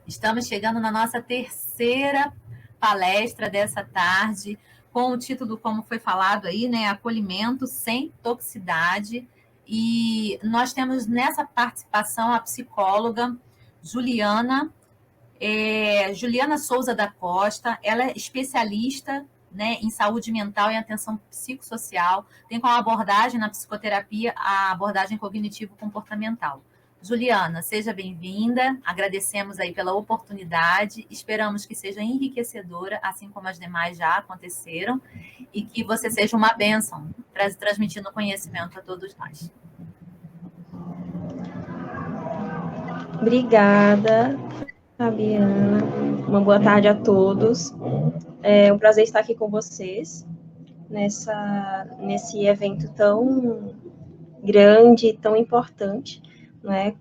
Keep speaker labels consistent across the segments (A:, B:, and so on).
A: Estamos chegando na nossa terceira palestra dessa tarde, com o título, como foi falado aí, né, Acolhimento sem Toxicidade. E nós temos nessa participação a psicóloga Juliana Souza da Costa. Ela é especialista, né, em saúde mental e atenção psicossocial, tem como abordagem na psicoterapia a abordagem cognitivo-comportamental. Juliana, seja bem-vinda, agradecemos aí pela oportunidade, esperamos que seja enriquecedora, assim como as demais já aconteceram, e que você seja uma bênção, transmitindo conhecimento a todos nós.
B: Obrigada, Fabiana. Uma boa tarde a todos. É um prazer estar aqui com vocês nesse evento tão grande, tão importante, né?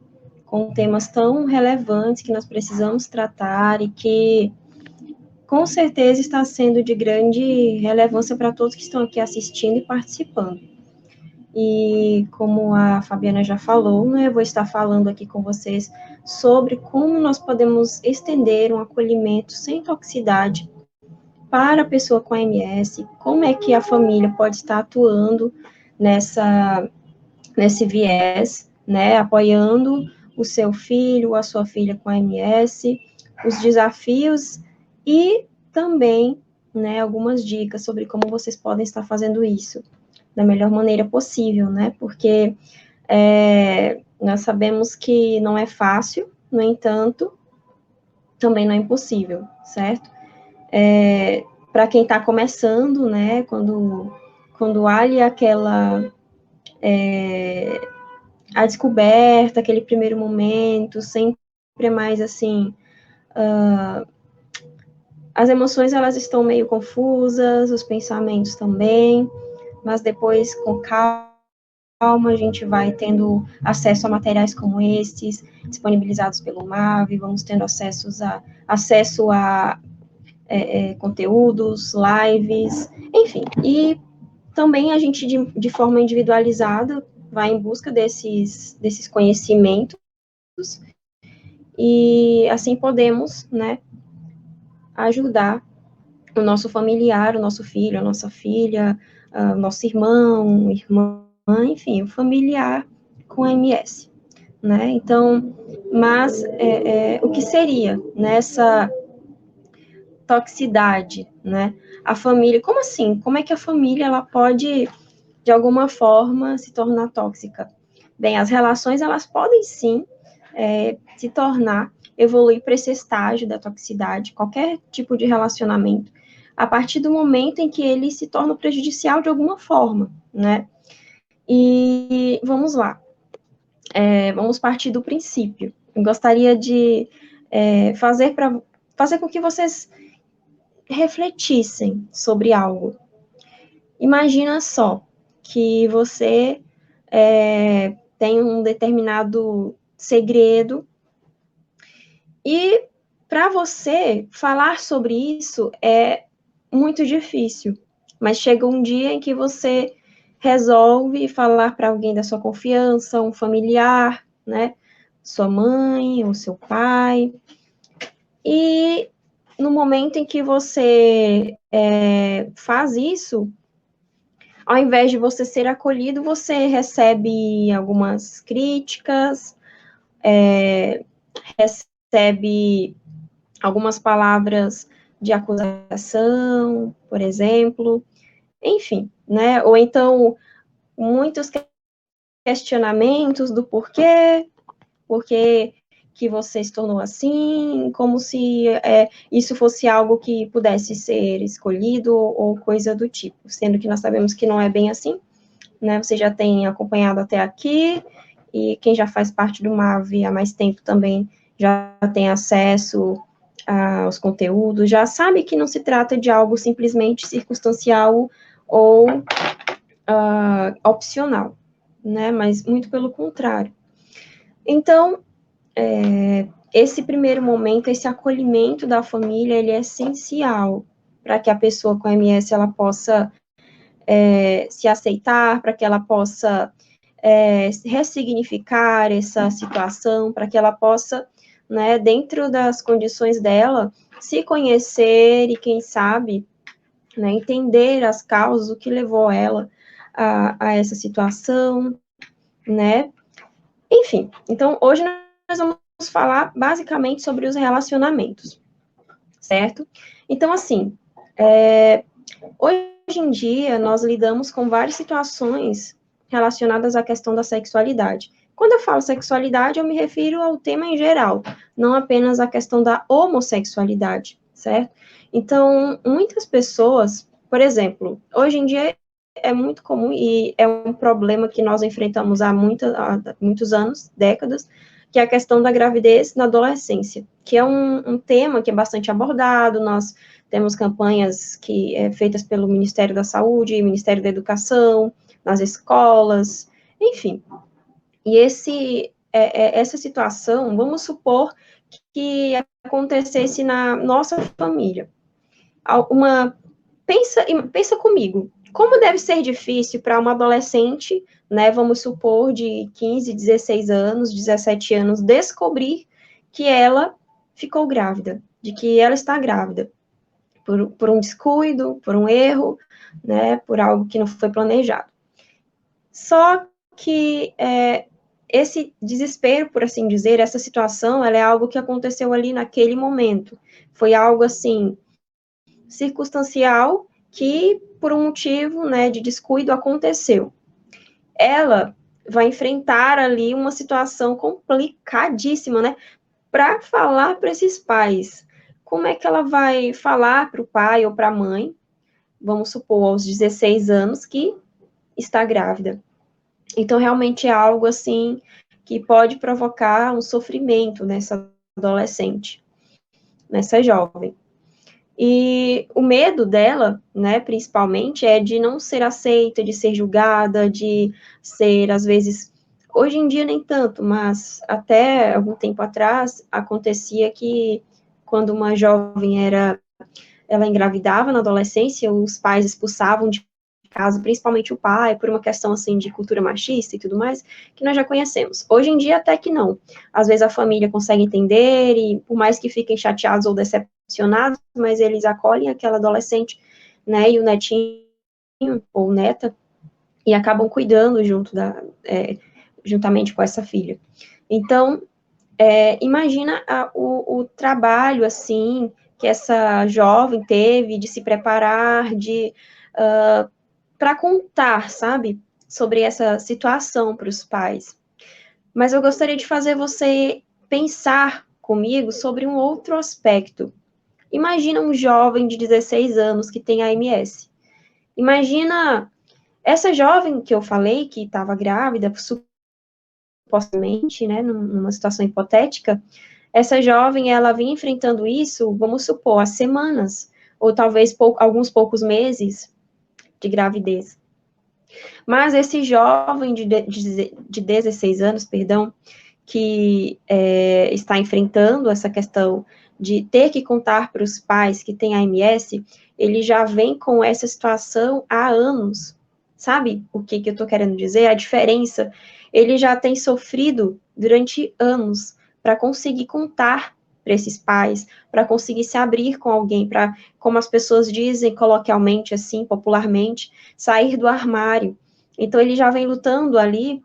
B: Com temas tão relevantes que nós precisamos tratar e que, com certeza, está sendo de grande relevância para todos que estão aqui assistindo e participando. E como a Fabiana já falou, né, eu vou estar falando aqui com vocês sobre como nós podemos estender um acolhimento sem toxicidade para a pessoa com AMS, como é que a família pode estar atuando nesse viés, né, apoiando o seu filho, a sua filha com AMS, os desafios e também, né, algumas dicas sobre como vocês podem estar fazendo isso da melhor maneira possível, né, porque nós sabemos que não é fácil, no entanto, também não é impossível, certo? Para quem está começando, né, quando há ali a descoberta, aquele primeiro momento, sempre é mais assim, as emoções elas estão meio confusas, os pensamentos também, mas depois com calma a gente vai tendo acesso a materiais como esses, disponibilizados pelo MAV, vamos tendo acesso a conteúdos, lives, enfim, e também a gente, de forma individualizada, vai em busca desses conhecimentos, e assim podemos, né, ajudar o nosso familiar, o nosso filho, a nossa filha, o nosso irmão, irmã, enfim, o familiar com MS, né, então, mas o que seria nessa toxicidade, né, a família, como assim? Como é que a família, ela pode, de alguma forma, se tornar tóxica? Bem, as relações, elas podem sim se tornar, evoluir para esse estágio da toxicidade, qualquer tipo de relacionamento, a partir do momento em que ele se torna prejudicial de alguma forma, né? E vamos lá, vamos partir do princípio. Eu gostaria de fazer com que vocês refletissem sobre algo. Imagina só que você tem um determinado segredo e para você falar sobre isso é muito difícil, mas chega um dia em que você resolve falar para alguém da sua confiança, um familiar, né, sua mãe ou seu pai, e no momento em que você faz isso, ao invés de você ser acolhido, você recebe algumas críticas, recebe algumas palavras de acusação, por exemplo, enfim, né? Ou então, muitos questionamentos do porquê que você se tornou assim, como se isso fosse algo que pudesse ser escolhido ou coisa do tipo, sendo que nós sabemos que não é bem assim, né? Você já tem acompanhado até aqui, e quem já faz parte do MAV há mais tempo também já tem acesso aos conteúdos, já sabe que não se trata de algo simplesmente circunstancial ou opcional, né? Mas muito pelo contrário. Então, esse primeiro momento, esse acolhimento da família, ele é essencial para que a pessoa com MS ela possa se aceitar, para que ela possa ressignificar essa situação, para que ela possa né, dentro das condições dela, se conhecer e, quem sabe, né, entender as causas, o que levou ela a essa situação, né? Enfim, então hoje nós vamos falar basicamente sobre os relacionamentos, certo? Então, assim, hoje em dia nós lidamos com várias situações relacionadas à questão da sexualidade. Quando eu falo sexualidade, eu me refiro ao tema em geral, não apenas à questão da homossexualidade, certo? Então, muitas pessoas, por exemplo, hoje em dia é muito comum e é um problema que nós enfrentamos há muitos anos, décadas, que é a questão da gravidez na adolescência, que é um tema que é bastante abordado, nós temos campanhas feitas pelo Ministério da Saúde, Ministério da Educação, nas escolas, enfim. E essa situação, vamos supor que acontecesse na nossa família. Pensa comigo, como deve ser difícil para uma adolescente, né, vamos supor, de 15, 16 anos, 17 anos, descobrir que ela ficou grávida, de que ela está grávida, por um descuido, por um erro, né, por algo que não foi planejado. Só que esse desespero, por assim dizer, essa situação, ela é algo que aconteceu ali naquele momento. Foi algo, assim, circunstancial que, por um motivo, né, de descuido, aconteceu. Ela vai enfrentar ali uma situação complicadíssima, né, para falar para esses pais. Como é que ela vai falar para o pai ou para a mãe, vamos supor, aos 16 anos, que está grávida? Então, realmente é algo, assim, que pode provocar um sofrimento nessa adolescente, nessa jovem. E o medo dela, né, principalmente, é de não ser aceita, de ser julgada, de ser, às vezes, hoje em dia nem tanto, mas até algum tempo atrás, acontecia que quando uma jovem ela engravidava na adolescência, os pais expulsavam de casa, principalmente o pai, por uma questão, assim, de cultura machista e tudo mais, que nós já conhecemos. Hoje em dia, até que não. Às vezes a família consegue entender e, por mais que fiquem chateados ou decepcionados, mas eles acolhem aquela adolescente, né, e o netinho ou neta, e acabam cuidando juntamente com essa filha. Então, imagina o trabalho, assim, que essa jovem teve de se preparar, para contar, sabe, sobre essa situação para os pais. Mas eu gostaria de fazer você pensar comigo sobre um outro aspecto. Imagina um jovem de 16 anos que tem AMS. Imagina essa jovem que eu falei, que estava grávida, supostamente, né, numa situação hipotética, essa jovem, ela vinha enfrentando isso, vamos supor, há semanas, ou talvez alguns poucos meses de gravidez. Mas esse jovem de 16 anos, perdão, que está enfrentando essa questão de ter que contar para os pais que tem AMS, ele já vem com essa situação há anos. Sabe o que eu estou querendo dizer? A diferença, ele já tem sofrido durante anos para conseguir contar para esses pais, para conseguir se abrir com alguém, para, como as pessoas dizem coloquialmente, assim, popularmente, sair do armário. Então, ele já vem lutando ali,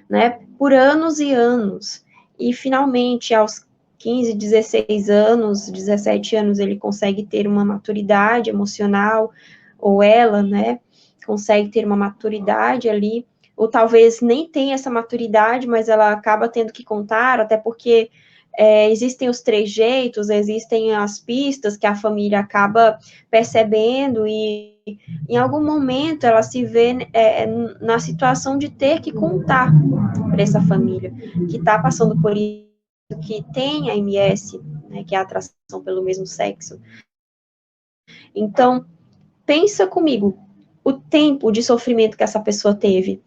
B: né, por anos e anos. E, finalmente, aos 15, 16 anos, 17 anos, ele consegue ter uma maturidade emocional, ou ela, né, consegue ter uma maturidade ali, ou talvez nem tenha essa maturidade, mas ela acaba tendo que contar, até porque existem os trejeitos, existem as pistas que a família acaba percebendo e em algum momento ela se vê na situação de ter que contar para essa família que está passando por isso, que tem a MS, né, que é a atração pelo mesmo sexo. Então, pensa comigo, o tempo de sofrimento que essa pessoa teve,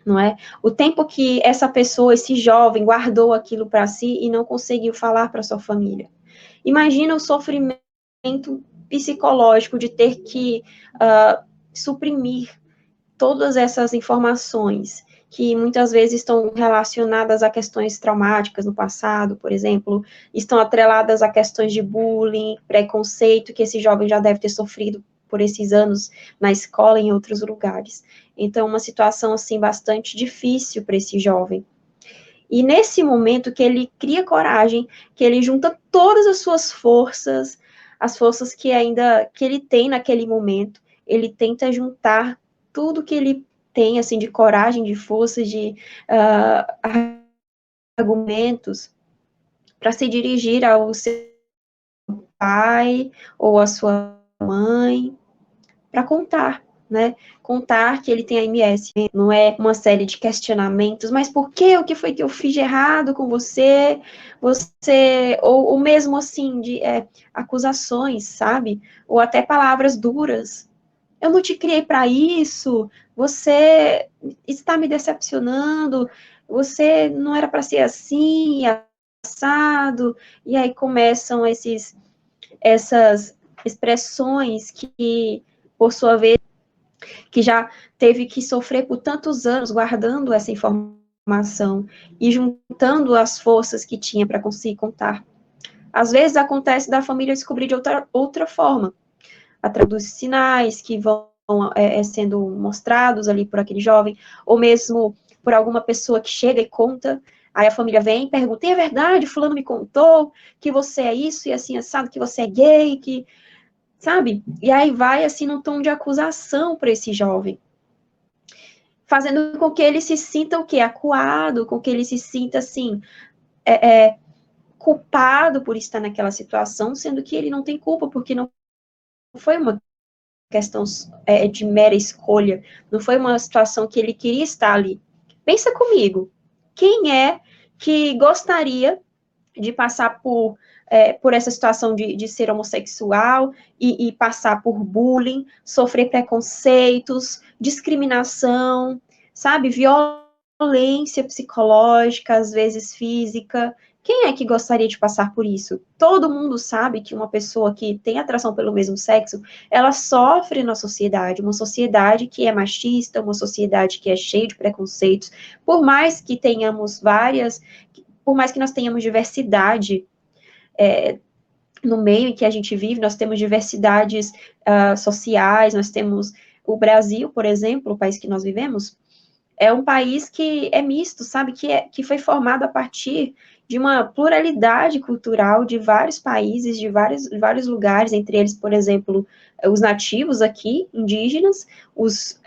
B: não é? O tempo que essa pessoa, esse jovem, guardou aquilo para si e não conseguiu falar para sua família. Imagina o sofrimento psicológico de ter que suprimir todas essas informações que muitas vezes estão relacionadas a questões traumáticas no passado, por exemplo, estão atreladas a questões de bullying, preconceito, que esse jovem já deve ter sofrido por esses anos na escola e em outros lugares. Então, uma situação, assim, bastante difícil para esse jovem. E nesse momento que ele cria coragem, que ele junta todas as suas forças, as forças que ele tem naquele momento, ele tenta juntar tudo que ele tem, assim, de coragem, de força, de argumentos, para se dirigir ao seu pai ou à sua mãe, para contar, né? Contar que ele tem a MS. Não é uma série de questionamentos, mas por quê? O que foi que eu fiz de errado com você? Ou mesmo assim, de acusações, sabe? Ou até palavras duras. Eu não te criei para isso, você está me decepcionando, você não era para ser assim, assado, e aí começam essas expressões que, por sua vez, que já teve que sofrer por tantos anos guardando essa informação e juntando as forças que tinha para conseguir contar. Às vezes acontece da família descobrir de outra forma, através dos sinais que vão sendo mostrados ali por aquele jovem, ou mesmo por alguma pessoa que chega e conta, aí a família vem e pergunta, é verdade, fulano me contou que você é isso e assim, assado, que você é gay, que sabe? E aí vai, assim, num tom de acusação para esse jovem, fazendo com que ele se sinta o quê? Acuado, com que ele se sinta, assim, culpado por estar naquela situação, sendo que ele não tem culpa, porque não foi uma questão de mera escolha, não foi uma situação que ele queria estar ali. Pensa comigo, quem é que gostaria de passar por essa situação de ser homossexual e passar por bullying, sofrer preconceitos, discriminação, sabe, violência psicológica, às vezes física. Quem é que gostaria de passar por isso? Todo mundo sabe que uma pessoa que tem atração pelo mesmo sexo, ela sofre na sociedade, uma sociedade que é machista, uma sociedade que é cheia de preconceitos, por mais que tenhamos por mais que nós tenhamos diversidade no meio em que a gente vive, nós temos diversidades sociais, nós temos o Brasil, por exemplo, o país que nós vivemos, é um país que é misto, sabe, que foi formado a partir de uma pluralidade cultural de vários países, de vários lugares, entre eles, por exemplo, os nativos aqui, indígenas, os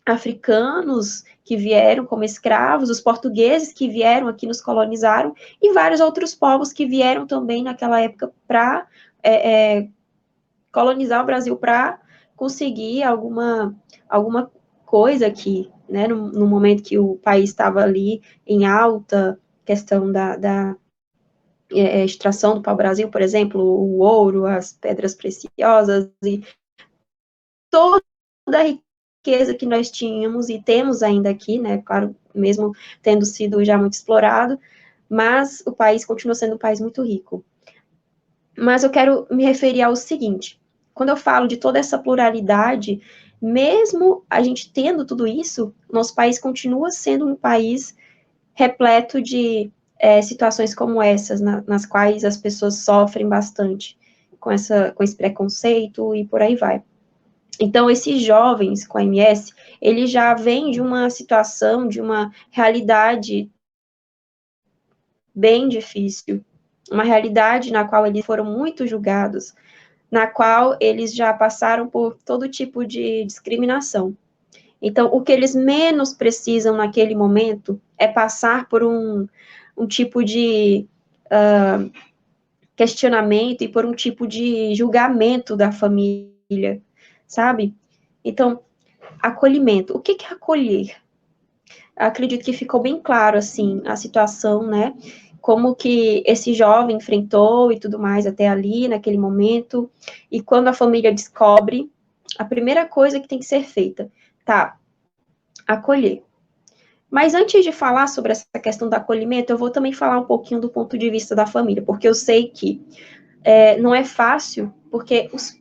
B: africanos que vieram como escravos, os portugueses que vieram aqui nos colonizaram, e vários outros povos que vieram também naquela época para colonizar o Brasil, para conseguir alguma coisa aqui, né, no momento que o país estava ali em alta questão da extração do pau-brasil, por exemplo, o ouro, as pedras preciosas, e toda a riqueza que nós tínhamos e temos ainda aqui, né, claro, mesmo tendo sido já muito explorado, mas o país continua sendo um país muito rico. Mas eu quero me referir ao seguinte, quando eu falo de toda essa pluralidade, mesmo a gente tendo tudo isso, nosso país continua sendo um país repleto de situações como essas, nas quais as pessoas sofrem bastante com esse preconceito e por aí vai. Então, esses jovens com a MS, eles já vêm de uma situação, de uma realidade bem difícil, uma realidade na qual eles foram muito julgados, na qual eles já passaram por todo tipo de discriminação. Então, o que eles menos precisam naquele momento é passar por um tipo de questionamento e por um tipo de julgamento da família, sabe? Então, acolhimento. O que é acolher? Acredito que ficou bem claro, assim, a situação, né? Como que esse jovem enfrentou e tudo mais até ali, naquele momento. E quando a família descobre, a primeira coisa que tem que ser feita, tá? Acolher. Mas antes de falar sobre essa questão do acolhimento, eu vou também falar um pouquinho do ponto de vista da família, porque eu sei que não é fácil, porque os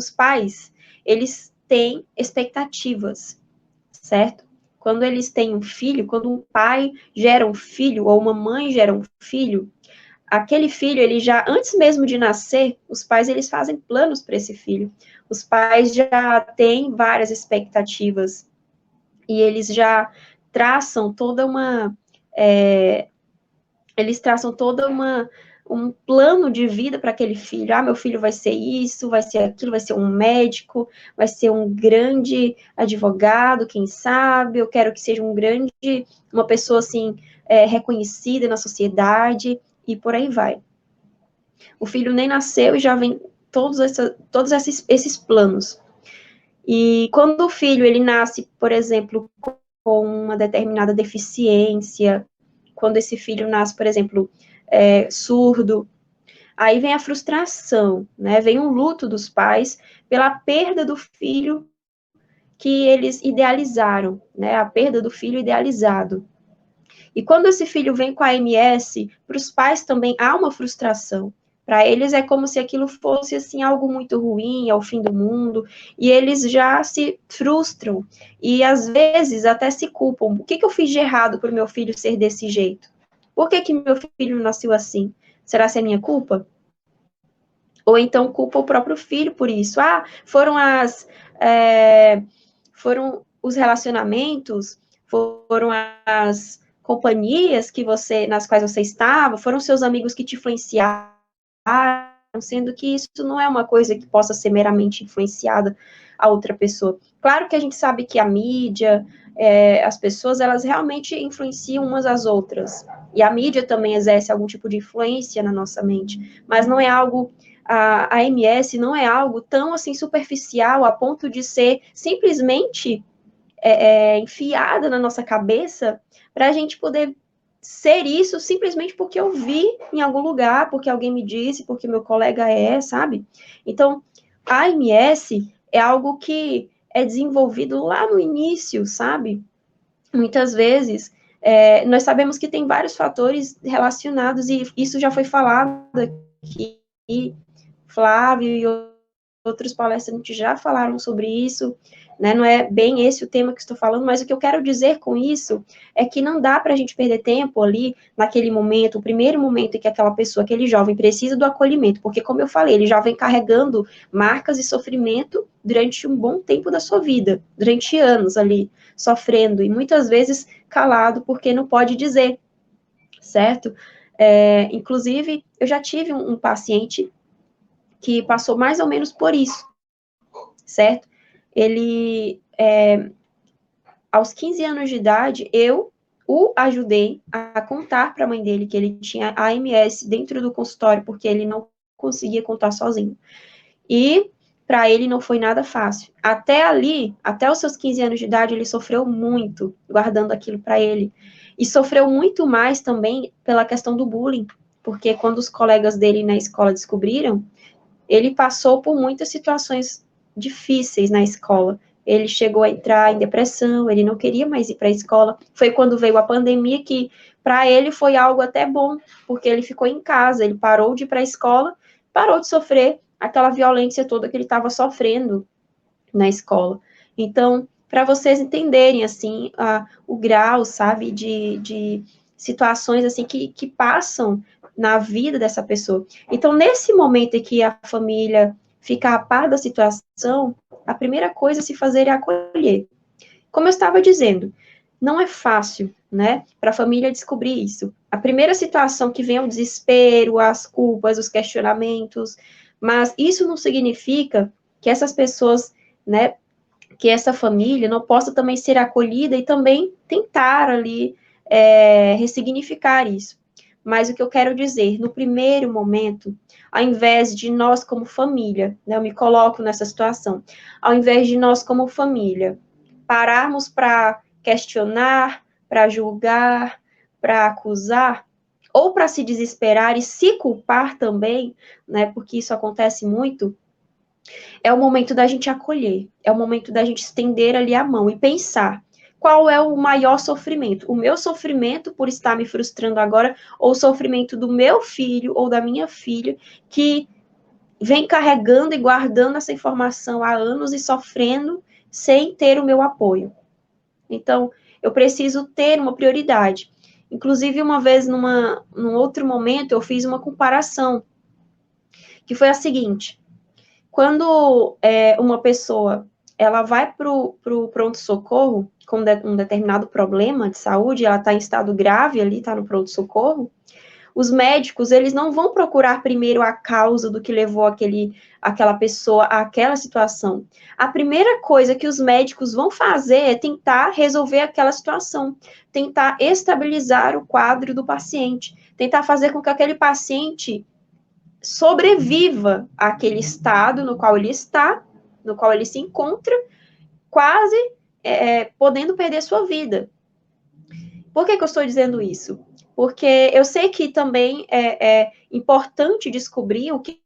B: pais, eles têm expectativas, certo? quando eles têm um filho, quando um pai gera um filho ou uma mãe gera um filho, aquele filho, ele já, antes mesmo de nascer, os pais, eles fazem planos para esse filho. Os pais já têm várias expectativas e eles já traçam toda uma... eles traçam toda um plano de vida para aquele filho. Ah, meu filho vai ser isso, vai ser aquilo, vai ser um médico, vai ser um grande advogado, quem sabe, eu quero que seja uma pessoa, assim, reconhecida na sociedade, e por aí vai. O filho nem nasceu e já vem todos esses planos. E quando o filho, ele nasce, por exemplo, com uma determinada deficiência, quando esse filho nasce, por exemplo, surdo, aí vem a frustração, né? Vem um luto dos pais pela perda do filho que eles idealizaram, né? A perda do filho idealizado. E quando esse filho vem com a MS, para os pais também há uma frustração. Para eles é como se aquilo fosse assim algo muito ruim, ao fim do mundo, e eles já se frustram e às vezes até se culpam. O que eu fiz de errado para o meu filho ser desse jeito? Por que meu filho nasceu assim? Será que é minha culpa? Ou então culpa o próprio filho por isso. Ah, foram os relacionamentos, foram as companhias nas quais você estava, foram seus amigos que te influenciaram, sendo que isso não é uma coisa que possa ser meramente influenciada a outra pessoa. Claro que a gente sabe que a mídia, as pessoas, elas realmente influenciam umas às outras, e a mídia também exerce algum tipo de influência na nossa mente, mas não é algo... A MS não é algo tão assim superficial a ponto de ser simplesmente enfiada na nossa cabeça para a gente poder ser isso simplesmente porque eu vi em algum lugar, porque alguém me disse, porque meu colega sabe? Então, a MS é algo que é desenvolvido lá no início, sabe? Muitas vezes, nós sabemos que tem vários fatores relacionados, e isso já foi falado aqui, Flávio e outros palestrantes já falaram sobre isso, né? Não é bem esse o tema que estou falando, mas o que eu quero dizer com isso é que não dá para a gente perder tempo ali, naquele momento, o primeiro momento em que aquela pessoa, aquele jovem, precisa do acolhimento, porque, como eu falei, ele já vem carregando marcas e sofrimento durante um bom tempo da sua vida, durante anos ali, sofrendo, e muitas vezes calado, porque não pode dizer, certo? Inclusive, eu já tive um paciente que passou mais ou menos por isso, certo? Ele, aos 15 anos de idade, eu o ajudei a contar para a mãe dele que ele tinha AMS dentro do consultório, porque ele não conseguia contar sozinho. E para ele não foi nada fácil. Até ali, até os seus 15 anos de idade, ele sofreu muito guardando aquilo para ele. E sofreu muito mais também pela questão do bullying, porque quando os colegas dele na escola descobriram, ele passou por muitas situações difíceis na escola. Ele chegou a entrar em depressão, ele não queria mais ir para a escola. Foi quando veio a pandemia que, para ele, foi algo até bom, porque ele ficou em casa, ele parou de ir para a escola, parou de sofrer aquela violência toda que ele estava sofrendo na escola. Então, para vocês entenderem, assim, o grau, sabe, de situações, assim, que passam na vida dessa pessoa. Então, nesse momento em que a família fica a par da situação, a primeira coisa a se fazer é acolher. Como eu estava dizendo, não é fácil, né, para a família descobrir isso. A primeira situação que vem é o desespero, as culpas, os questionamentos, mas isso não significa que essas pessoas, né, que essa família não possa também ser acolhida e também tentar ali ressignificar isso. Mas o que eu quero dizer, no primeiro momento, ao invés de nós como família, né, eu me coloco nessa situação, ao invés de nós como família pararmos para questionar, para julgar, para acusar, ou para se desesperar e se culpar também, né, porque isso acontece muito, é o momento da gente acolher, é o momento da gente estender ali a mão e pensar qual é o maior sofrimento, o meu sofrimento por estar me frustrando agora, ou o sofrimento do meu filho ou da minha filha, que vem carregando e guardando essa informação há anos e sofrendo sem ter o meu apoio. Então, eu preciso ter uma prioridade. Inclusive, uma vez, num outro momento, eu fiz uma comparação, que foi a seguinte: quando uma pessoa ela vai para o pronto-socorro com um determinado problema de saúde, ela está em estado grave ali, está no pronto-socorro, os médicos, eles não vão procurar primeiro a causa do que levou aquela pessoa àquela situação. A primeira coisa que os médicos vão fazer é tentar resolver aquela situação, tentar estabilizar o quadro do paciente, tentar fazer com que aquele paciente sobreviva àquele estado no qual ele está, no qual ele se encontra, quase podendo perder sua vida. Por que eu estou dizendo isso? Porque eu sei que também é importante descobrir o que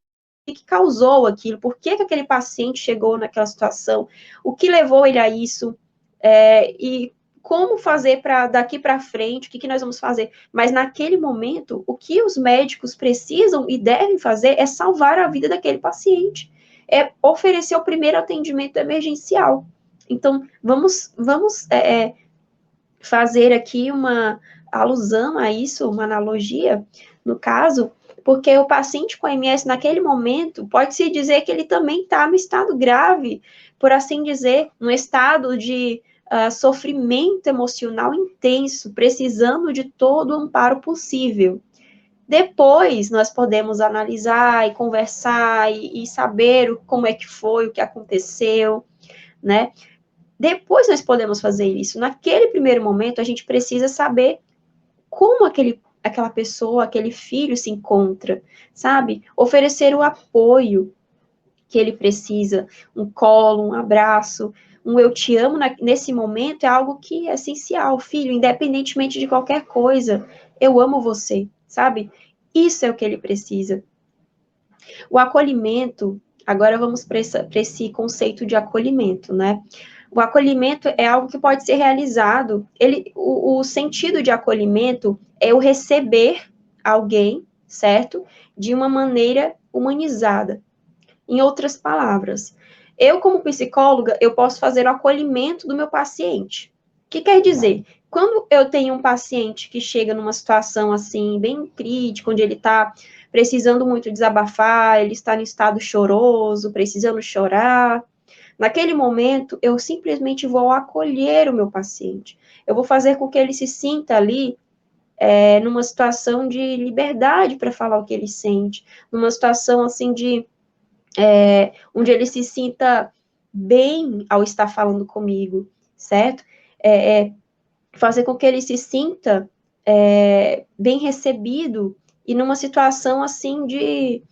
B: causou aquilo, por que aquele paciente chegou naquela situação, o que levou ele a isso, e como fazer para daqui para frente, o que nós vamos fazer. Mas naquele momento, o que os médicos precisam e devem fazer é salvar a vida daquele paciente, é oferecer o primeiro atendimento emergencial. Então, vamos fazer aqui uma alusão a isso, uma analogia, no caso, porque o paciente com MS, naquele momento, pode-se dizer que ele também está no estado grave, por assim dizer, no estado de sofrimento emocional intenso, precisando de todo o amparo possível. Depois, nós podemos analisar e conversar e saber como é que foi, o que aconteceu, né? Depois nós podemos fazer isso. Naquele primeiro momento, a gente precisa saber como aquela pessoa, aquele filho se encontra, sabe? Oferecer o apoio que ele precisa, um colo, um abraço, um eu te amo nesse momento é algo que é essencial. Filho, independentemente de qualquer coisa, eu amo você, sabe? Isso é o que ele precisa. O acolhimento, agora vamos para esse conceito de acolhimento, né? O acolhimento é algo que pode ser realizado. O sentido de acolhimento é o receber alguém, certo? De uma maneira humanizada. Em outras palavras, eu, como psicóloga, eu posso fazer o acolhimento do meu paciente. O que quer dizer? Quando eu tenho um paciente que chega numa situação assim, bem crítica, onde ele está precisando muito desabafar, ele está em estado choroso, precisando chorar, naquele momento, eu simplesmente vou acolher o meu paciente. Eu vou fazer com que ele se sinta ali numa situação de liberdade para falar o que ele sente, numa situação assim onde ele se sinta bem ao estar falando comigo, certo? Fazer com que ele se sinta bem recebido e numa situação assim de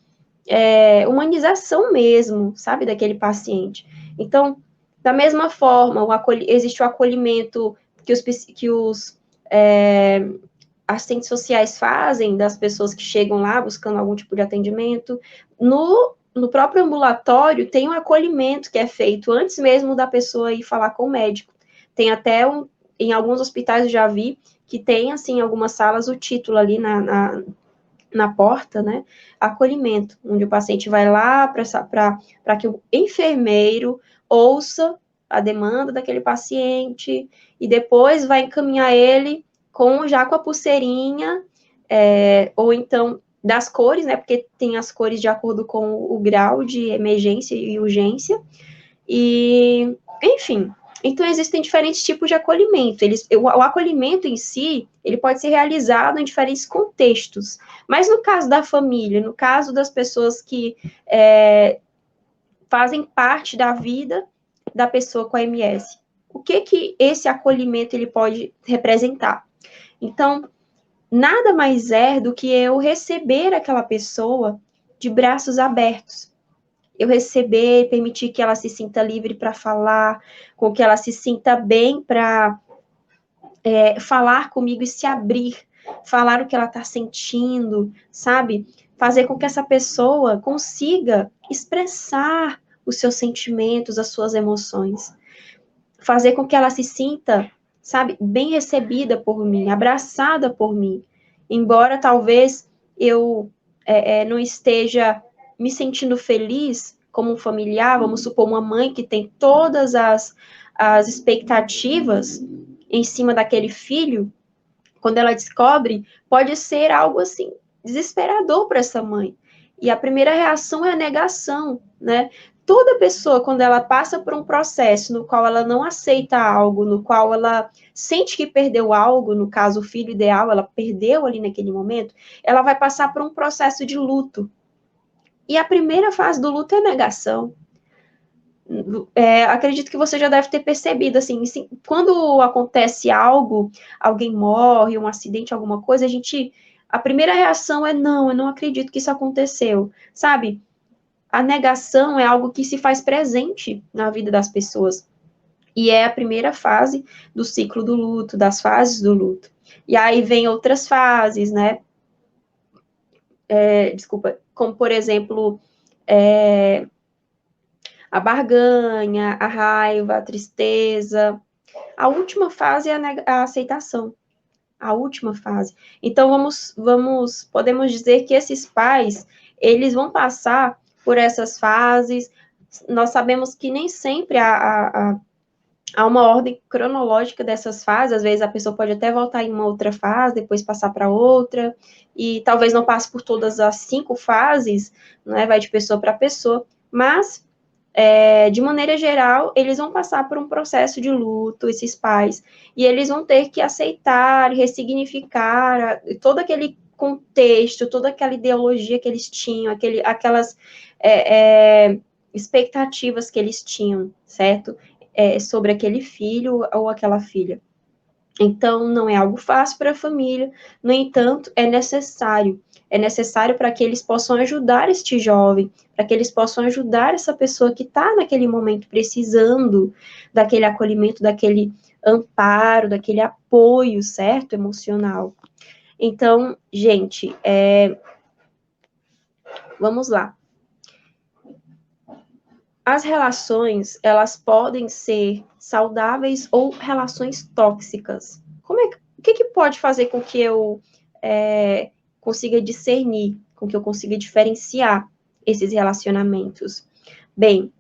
B: humanização mesmo, sabe, daquele paciente. Então, da mesma forma, existe o acolhimento que os assistentes sociais fazem das pessoas que chegam lá buscando algum tipo de atendimento. No próprio ambulatório, tem um acolhimento que é feito antes mesmo da pessoa ir falar com o médico. Tem até em alguns hospitais eu já vi que tem, assim, em algumas salas, o título ali na porta, né, acolhimento, onde o paciente vai lá para que o enfermeiro ouça a demanda daquele paciente e depois vai encaminhar ele já com a pulseirinha, ou então das cores, né, porque tem as cores de acordo com o grau de emergência e urgência, e, enfim, então existem diferentes tipos de acolhimento. O acolhimento em si, ele pode ser realizado em diferentes contextos, mas no caso da família, no caso das pessoas que fazem parte da vida da pessoa com a MS, o que esse acolhimento ele pode representar? Então, nada mais é do que eu receber aquela pessoa de braços abertos. Eu receber, permitir que ela se sinta livre para falar, com que ela se sinta bem para falar comigo e se abrir, falar o que ela está sentindo, sabe? Fazer com que essa pessoa consiga expressar os seus sentimentos, as suas emoções. Fazer com que ela se sinta, sabe, bem recebida por mim, abraçada por mim. Embora talvez eu não esteja me sentindo feliz como um familiar, vamos supor uma mãe que tem todas as expectativas em cima daquele filho, quando ela descobre, pode ser algo assim desesperador para essa mãe. E a primeira reação é a negação, né? Toda pessoa, quando ela passa por um processo no qual ela não aceita algo, no qual ela sente que perdeu algo, no caso, o filho ideal, ela perdeu ali naquele momento, ela vai passar por um processo de luto. E a primeira fase do luto é a negação. Acredito que você já deve ter percebido, assim, quando acontece algo, alguém morre, um acidente, alguma coisa, a primeira reação é não, eu não acredito que isso aconteceu, sabe? A negação é algo que se faz presente na vida das pessoas, e é a primeira fase do ciclo do luto, das fases do luto. E aí vem outras fases, né? Como, por exemplo, a barganha, a raiva, a tristeza. A última fase é a aceitação. A última fase. Então, podemos dizer que esses pais, eles vão passar por essas fases. Nós sabemos que nem sempre há uma ordem cronológica dessas fases. Às vezes a pessoa pode até voltar em uma outra fase, depois passar para outra, e talvez não passe por todas as 5 fases, né? Vai de pessoa para pessoa, mas de maneira geral, eles vão passar por um processo de luto, esses pais, e eles vão ter que aceitar, ressignificar todo aquele contexto, toda aquela ideologia que eles tinham, aquelas expectativas que eles tinham, certo? Sobre aquele filho ou aquela filha. Então, não é algo fácil para a família, no entanto, é necessário para que eles possam ajudar este jovem, para que eles possam ajudar essa pessoa que está naquele momento precisando daquele acolhimento, daquele amparo, daquele apoio, certo? Emocional. Então, gente, vamos lá. As relações, elas podem ser saudáveis ou relações tóxicas. O que pode fazer com que eu consiga discernir, com que eu consiga diferenciar esses relacionamentos? Bem,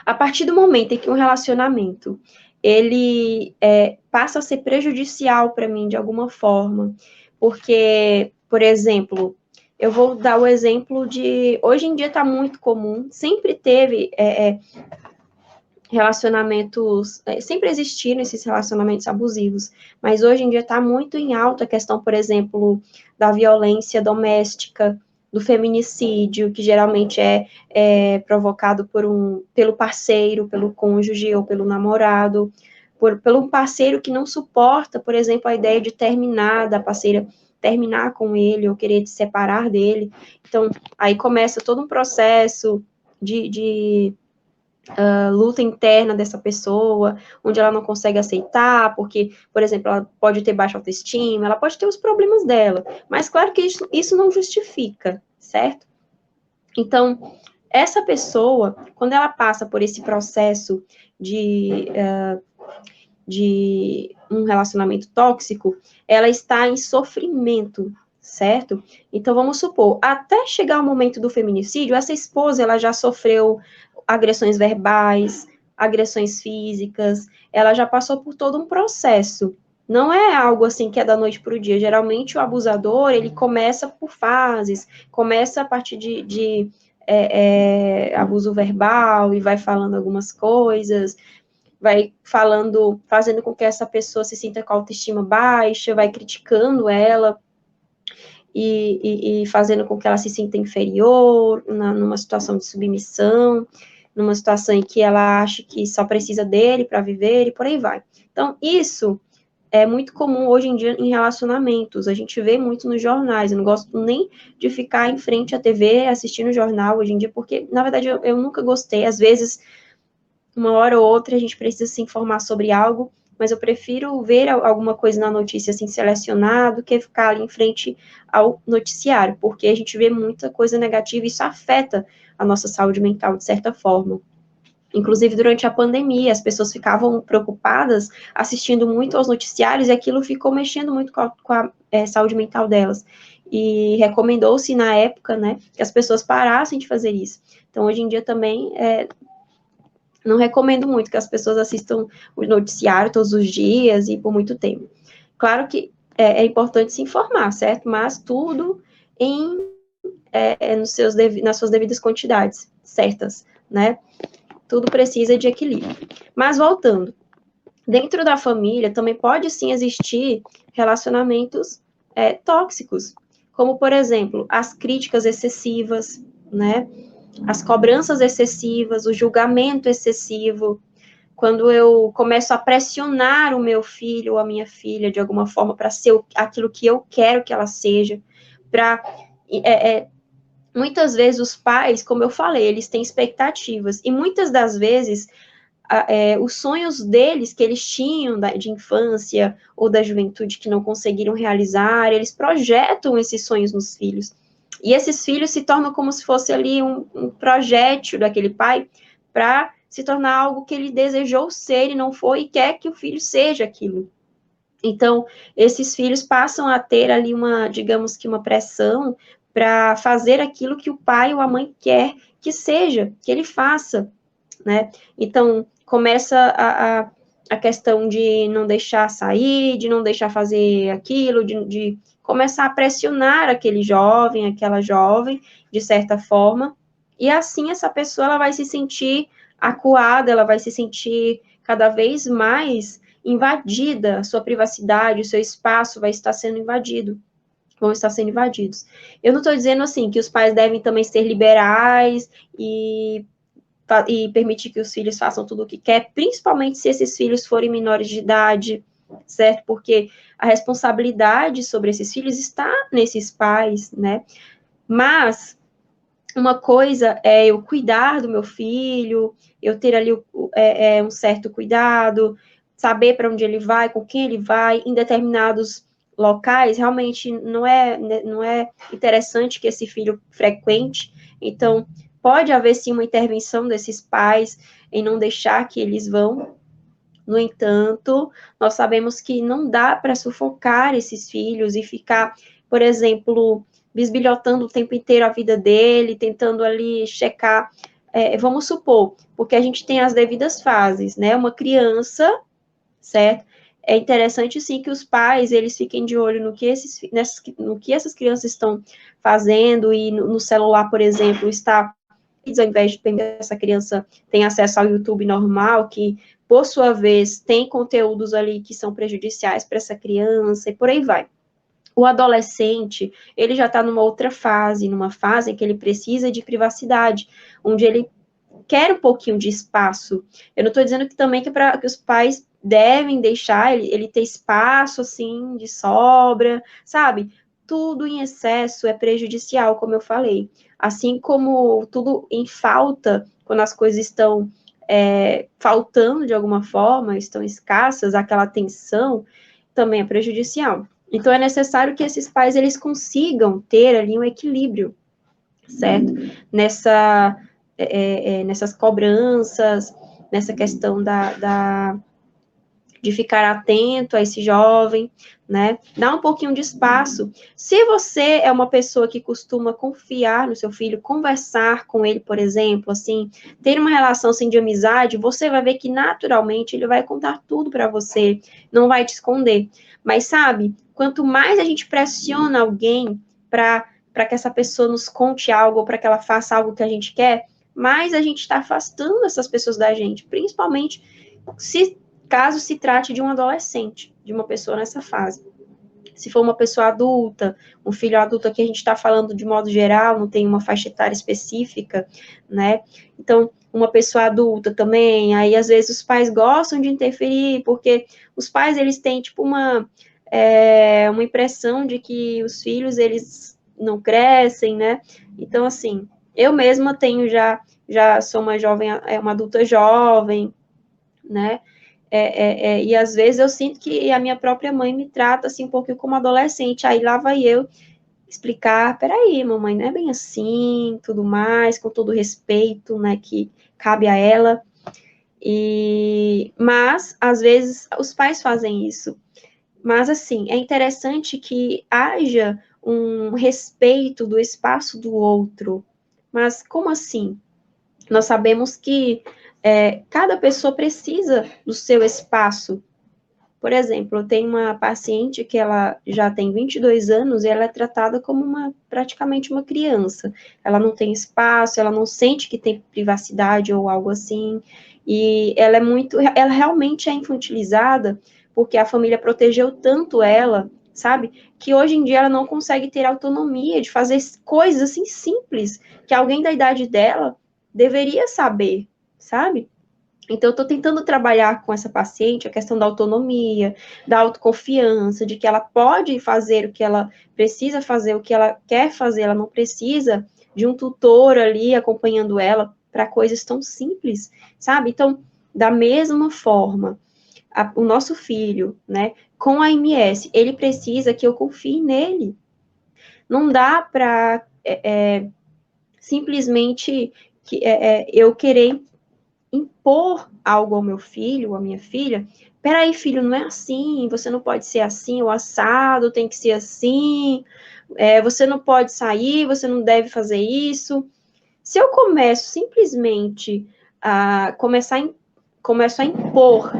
B: a partir do momento em que um relacionamento ele passa a ser prejudicial para mim de alguma forma, porque, por exemplo, eu vou dar o exemplo de, hoje em dia está muito comum, sempre teve relacionamentos, sempre existiram esses relacionamentos abusivos, mas hoje em dia está muito em alta a questão, por exemplo, da violência doméstica, do feminicídio, que geralmente é provocado pelo parceiro, pelo cônjuge ou pelo namorado, pelo parceiro que não suporta, por exemplo, a ideia de terminar, da parceira terminar com ele ou querer se separar dele. Então, aí começa todo um processo de luta interna dessa pessoa, onde ela não consegue aceitar, porque, por exemplo, ela pode ter baixa autoestima, ela pode ter os problemas dela, mas claro que isso não justifica, certo? Então, essa pessoa, quando ela passa por esse processo de um relacionamento tóxico, ela está em sofrimento, certo? Então, vamos supor, até chegar o momento do feminicídio, essa esposa, ela já sofreu agressões verbais, agressões físicas, ela já passou por todo um processo. Não é algo assim que é da noite para o dia. Geralmente, o abusador, ele começa por fases, começa a partir de abuso verbal e vai falando algumas coisas, vai fazendo com que essa pessoa se sinta com a autoestima baixa, vai criticando ela e fazendo com que ela se sinta inferior, numa situação de submissão, numa situação em que ela acha que só precisa dele para viver e por aí vai. Então, isso é muito comum hoje em dia em relacionamentos, a gente vê muito nos jornais, eu não gosto nem de ficar em frente à TV assistindo jornal hoje em dia, porque, na verdade, eu nunca gostei, às vezes, uma hora ou outra a gente precisa se informar sobre algo, mas eu prefiro ver alguma coisa na notícia assim selecionado do que ficar ali em frente ao noticiário, porque a gente vê muita coisa negativa e isso afeta a nossa saúde mental de certa forma. Inclusive, durante a pandemia, as pessoas ficavam preocupadas assistindo muito aos noticiários e aquilo ficou mexendo muito com a saúde mental delas. E recomendou-se na época, né, que as pessoas parassem de fazer isso. Então, hoje em dia também Não recomendo muito que as pessoas assistam o noticiário todos os dias e por muito tempo. Claro que é importante se informar, certo? Mas tudo nas suas devidas quantidades certas, né? Tudo precisa de equilíbrio. Mas voltando, dentro da família também pode sim existir relacionamentos tóxicos, como por exemplo as críticas excessivas, né? As cobranças excessivas, o julgamento excessivo, quando eu começo a pressionar o meu filho ou a minha filha de alguma forma para ser aquilo que eu quero que ela seja, para muitas vezes os pais, como eu falei, eles têm expectativas e muitas das vezes os sonhos deles que eles tinham de infância ou da juventude que não conseguiram realizar, eles projetam esses sonhos nos filhos. E esses filhos se tornam como se fosse ali um projétil daquele pai para se tornar algo que ele desejou ser e não foi, e quer que o filho seja aquilo. Então, esses filhos passam a ter ali digamos que uma pressão para fazer aquilo que o pai ou a mãe quer que seja, que ele faça, né? Então, começa a questão de não deixar sair, de não deixar fazer aquilo, de começar a pressionar aquele jovem, aquela jovem, de certa forma, e assim essa pessoa ela vai se sentir acuada, ela vai se sentir cada vez mais invadida, a sua privacidade, o seu espaço vai estar sendo invadido, vão estar sendo invadidos. Eu não estou dizendo assim que os pais devem também ser liberais e permitir que os filhos façam tudo o que quer, principalmente se esses filhos forem menores de idade, certo? Porque a responsabilidade sobre esses filhos está nesses pais, né? Mas uma coisa é eu cuidar do meu filho, eu ter ali um certo cuidado, saber para onde ele vai, com quem ele vai, em determinados locais, realmente não é interessante que esse filho frequente, então pode haver sim uma intervenção desses pais em não deixar que eles vão. No entanto, nós sabemos que não dá para sufocar esses filhos e ficar, por exemplo, bisbilhotando o tempo inteiro a vida dele, tentando ali checar. Vamos supor, porque a gente tem as devidas fases, né? Uma criança, certo? É interessante sim que os pais eles fiquem de olho no que essas crianças estão fazendo e no celular, por exemplo, está ao invés de permitir que essa criança tenha acesso ao YouTube normal, que, por sua vez, tem conteúdos ali que são prejudiciais para essa criança, e por aí vai. O adolescente, ele já está numa fase em que ele precisa de privacidade, onde ele quer um pouquinho de espaço. Eu não estou dizendo que também que os pais devem deixar ele ter espaço, assim, de sobra, sabe? Tudo em excesso é prejudicial, como eu falei. Assim como tudo em falta, quando as coisas estão faltando de alguma forma, estão escassas, aquela atenção, também é prejudicial. Então, é necessário que esses pais, eles consigam ter ali um equilíbrio, certo? Nessas cobranças, nessa questão de ficar atento a esse jovem, né? Dá um pouquinho de espaço. Se você é uma pessoa que costuma confiar no seu filho, conversar com ele, por exemplo, assim, ter uma relação assim de amizade, você vai ver que naturalmente ele vai contar tudo para você, não vai te esconder. Mas sabe, quanto mais a gente pressiona alguém para que essa pessoa nos conte algo, ou para que ela faça algo que a gente quer, mais a gente está afastando essas pessoas da gente, principalmente caso se trate de um adolescente, de uma pessoa nessa fase. Se for uma pessoa adulta, um filho adulto, aqui a gente está falando de modo geral, não tem uma faixa etária específica, né? Então, uma pessoa adulta também, aí às vezes os pais gostam de interferir, porque os pais, eles têm, tipo, uma impressão de que os filhos, eles não crescem, né? Então, assim, eu mesma tenho já sou uma jovem, uma adulta jovem, né? E às vezes eu sinto que a minha própria mãe me trata assim um pouquinho como adolescente, aí lá vai eu explicar, peraí, mamãe, não é bem assim, tudo mais, com todo o respeito, né, que cabe a ela, mas às vezes os pais fazem isso, mas assim, é interessante que haja um respeito do espaço do outro, mas como assim? Nós sabemos que cada pessoa precisa do seu espaço. Por exemplo, eu tenho uma paciente que ela já tem 22 anos e ela é tratada como praticamente uma criança. Ela não tem espaço, ela não sente que tem privacidade ou algo assim. E ela realmente é infantilizada porque a família protegeu tanto ela, sabe? Que hoje em dia ela não consegue ter autonomia de fazer coisas assim simples que alguém da idade dela deveria saber, sabe? Então, eu estou tentando trabalhar com essa paciente a questão da autonomia, da autoconfiança, de que ela pode fazer o que ela precisa fazer, o que ela quer fazer, ela não precisa de um tutor ali acompanhando ela para coisas tão simples, sabe? Então, da mesma forma, o nosso filho, né, com a MS, ele precisa que eu confie nele. Não dá para simplesmente eu querer impor algo ao meu filho ou à minha filha. Peraí, filho, não é assim, você não pode ser assim, o assado tem que ser assim, você não pode sair, você não deve fazer isso. Se eu começo simplesmente começo a impor,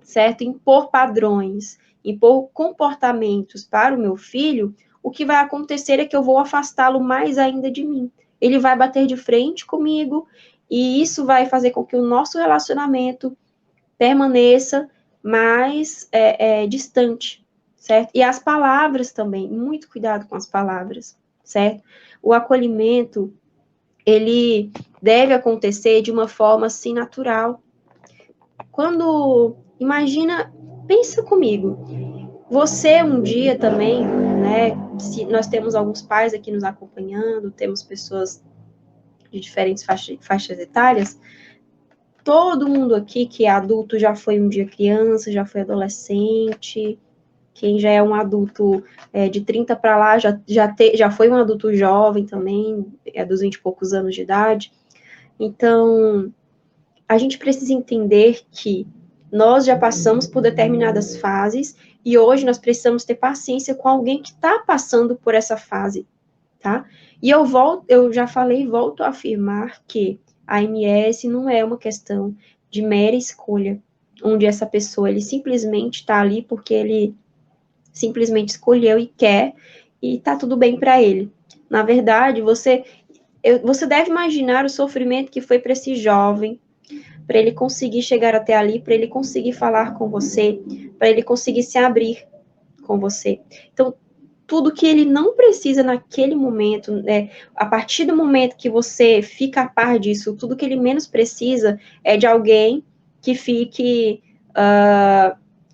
B: certo? Impor padrões, impor comportamentos para o meu filho, o que vai acontecer é que eu vou afastá-lo mais ainda de mim. Ele vai bater de frente comigo, e isso vai fazer com que o nosso relacionamento permaneça mais distante, certo? E as palavras também, muito cuidado com as palavras, certo? O acolhimento, ele deve acontecer de uma forma assim natural. Imagina, pensa comigo, você um dia também, né? Se nós temos alguns pais aqui nos acompanhando, temos pessoas de diferentes faixas etárias, todo mundo aqui que é adulto já foi um dia criança, já foi adolescente, quem já é um adulto de 30 para lá já foi um adulto jovem também, dos 20 e poucos anos de idade. Então, a gente precisa entender que nós já passamos por determinadas fases e hoje nós precisamos ter paciência com alguém que está passando por essa fase, tá? E eu já falei e volto a afirmar que a MS não é uma questão de mera escolha, onde essa pessoa ele simplesmente está ali porque ele simplesmente escolheu e quer e tá tudo bem para ele. Na verdade, você deve imaginar o sofrimento que foi para esse jovem, para ele conseguir chegar até ali, para ele conseguir falar com você, para ele conseguir se abrir com você. Então, tudo que ele não precisa naquele momento, né, a partir do momento que você fica a par disso, tudo que ele menos precisa é de alguém que fique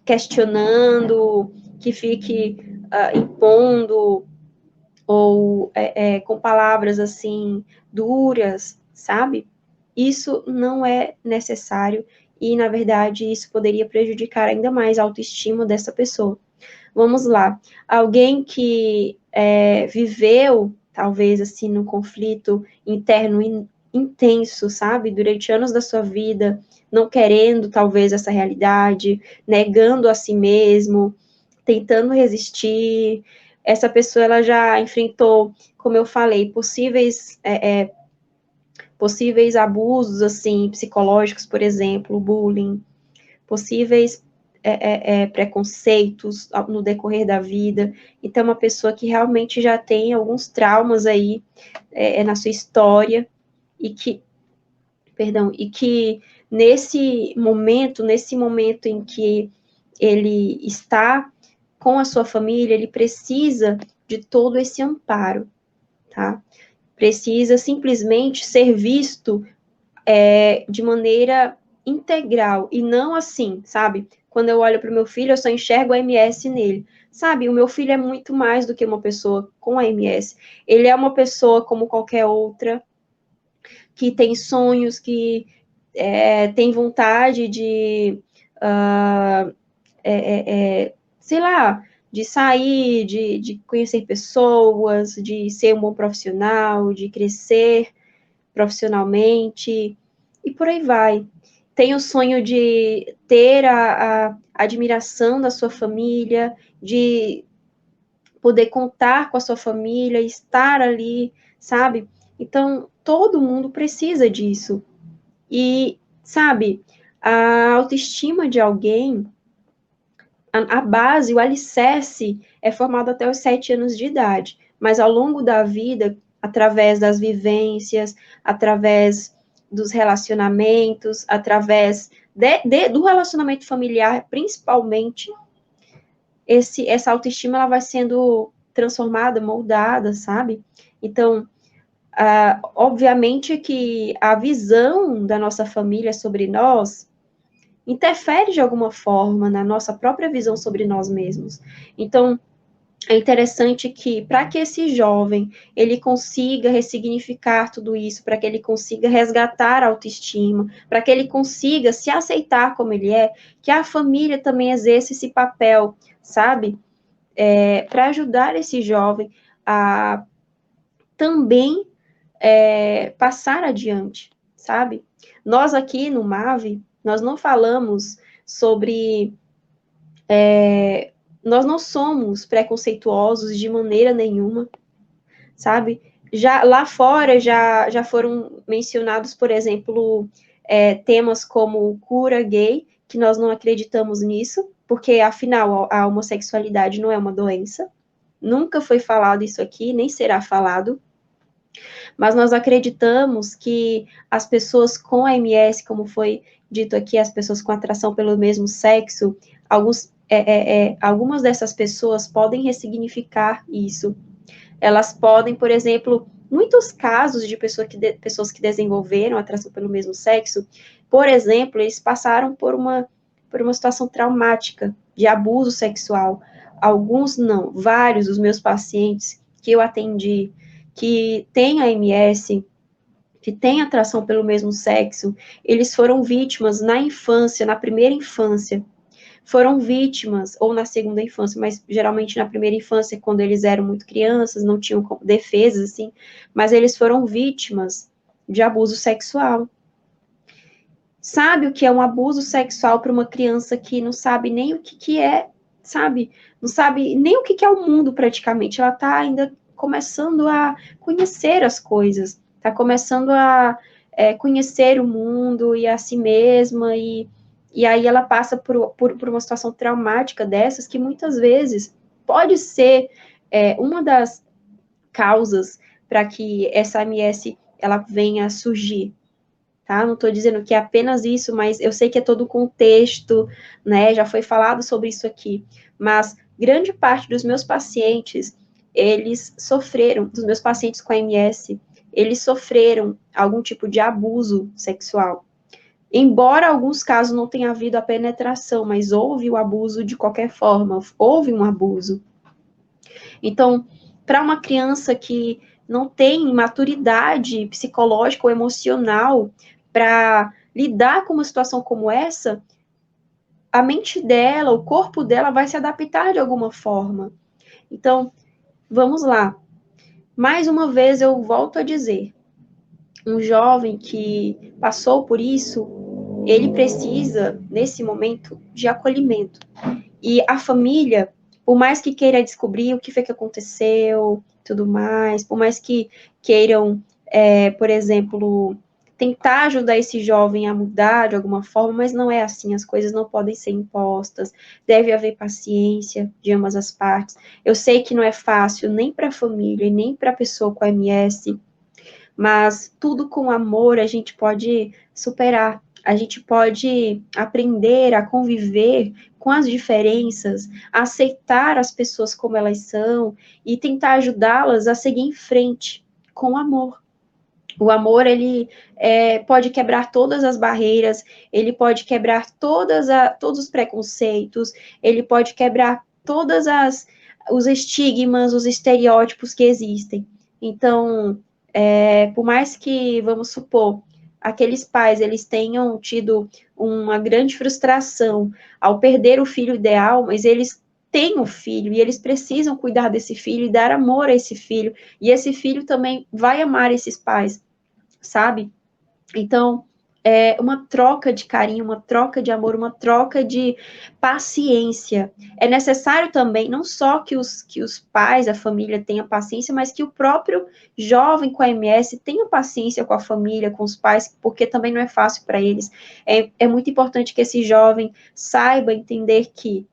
B: questionando, que fique impondo, ou com palavras assim duras, sabe? Isso não é necessário e, na verdade, isso poderia prejudicar ainda mais a autoestima dessa pessoa. Vamos lá, alguém que viveu, talvez, assim, num conflito interno intenso, sabe? Durante anos da sua vida, não querendo, talvez, essa realidade, negando a si mesmo, tentando resistir. Essa pessoa, ela já enfrentou, como eu falei, possíveis abusos, assim, psicológicos, por exemplo, bullying, possíveis preconceitos no decorrer da vida. Então, uma pessoa que realmente já tem alguns traumas aí na sua história e que nesse momento em que ele está com a sua família, ele precisa de todo esse amparo, tá? Precisa simplesmente ser visto de maneira integral e não assim, sabe? Quando eu olho para o meu filho, eu só enxergo a MS nele. Sabe, o meu filho é muito mais do que uma pessoa com a MS. Ele é uma pessoa como qualquer outra, que tem sonhos, que tem vontade de, sei lá, de sair, de conhecer pessoas, de ser um bom profissional, de crescer profissionalmente, e por aí vai. Tem o sonho de ter a admiração da sua família, de poder contar com a sua família, estar ali, sabe? Então, todo mundo precisa disso. E, sabe, a autoestima de alguém, a base, o alicerce é formado até os 7 anos de idade, mas ao longo da vida, através das vivências, através dos relacionamentos, através do relacionamento familiar, principalmente, essa autoestima ela vai sendo transformada, moldada, sabe? Então, obviamente que a visão da nossa família sobre nós interfere de alguma forma na nossa própria visão sobre nós mesmos. Então, é interessante que, para que esse jovem, ele consiga ressignificar tudo isso, para que ele consiga resgatar a autoestima, para que ele consiga se aceitar como ele é, que a família também exerça esse papel, sabe? Para ajudar esse jovem a também passar adiante, sabe? Nós aqui no MAVE, nós não falamos sobre... nós não somos preconceituosos de maneira nenhuma, sabe? Já lá fora já foram mencionados, por exemplo, temas como cura gay, que nós não acreditamos nisso, porque afinal a homossexualidade não é uma doença. Nunca foi falado isso aqui, nem será falado. Mas nós acreditamos que as pessoas com a MS, como foi dito aqui, as pessoas com atração pelo mesmo sexo, algumas dessas pessoas podem ressignificar isso. Elas podem, por exemplo, muitos casos de pessoas que desenvolveram atração pelo mesmo sexo, por exemplo, eles passaram por uma situação traumática de abuso sexual. Alguns não, vários dos meus pacientes que eu atendi, que têm a MS, que têm atração pelo mesmo sexo, eles foram vítimas na infância, na primeira infância, foram vítimas, ou na segunda infância, mas geralmente na primeira infância, quando eles eram muito crianças, não tinham defesas, assim, mas eles foram vítimas de abuso sexual. Sabe o que é um abuso sexual para uma criança que não sabe nem o que é, sabe? Não sabe nem o que é o mundo, praticamente. Ela está ainda começando a conhecer as coisas, está começando a conhecer o mundo e a si mesma, e aí ela passa por uma situação traumática dessas, que muitas vezes pode ser uma das causas para que essa MS ela venha a surgir, tá? Não estou dizendo que é apenas isso, mas eu sei que é todo o contexto, né? Já foi falado sobre isso aqui, mas grande parte dos meus pacientes, eles sofreram, dos meus pacientes com MS, eles sofreram algum tipo de abuso sexual. Embora alguns casos não tenha havido a penetração, mas houve o abuso de qualquer forma, houve um abuso. Então, para uma criança que não tem maturidade psicológica ou emocional para lidar com uma situação como essa, a mente dela, o corpo dela vai se adaptar de alguma forma. Então, vamos lá. Mais uma vez eu volto a dizer, um jovem que passou por isso, ele precisa, nesse momento, de acolhimento. E a família, por mais que queira descobrir o que foi que aconteceu, tudo mais, por mais que queiram, por exemplo, tentar ajudar esse jovem a mudar de alguma forma, mas não é assim, as coisas não podem ser impostas, deve haver paciência de ambas as partes. Eu sei que não é fácil nem para a família, nem para a pessoa com MS, mas tudo com amor a gente pode superar, a gente pode aprender a conviver com as diferenças, a aceitar as pessoas como elas são e tentar ajudá-las a seguir em frente com amor. O amor, ele pode quebrar todas as barreiras, ele pode quebrar todos os preconceitos, ele pode quebrar os estigmas, os estereótipos que existem. Então, por mais que, vamos supor, aqueles pais, eles tenham tido uma grande frustração ao perder o filho ideal, mas eles têm um filho e eles precisam cuidar desse filho e dar amor a esse filho, e esse filho também vai amar esses pais, sabe? Então, uma troca de carinho, uma troca de amor, uma troca de paciência. É necessário também, não só que os pais, a família tenha paciência, mas que o próprio jovem com a MS tenha paciência com a família, com os pais, porque também não é fácil para eles. É muito importante que esse jovem saiba entender que,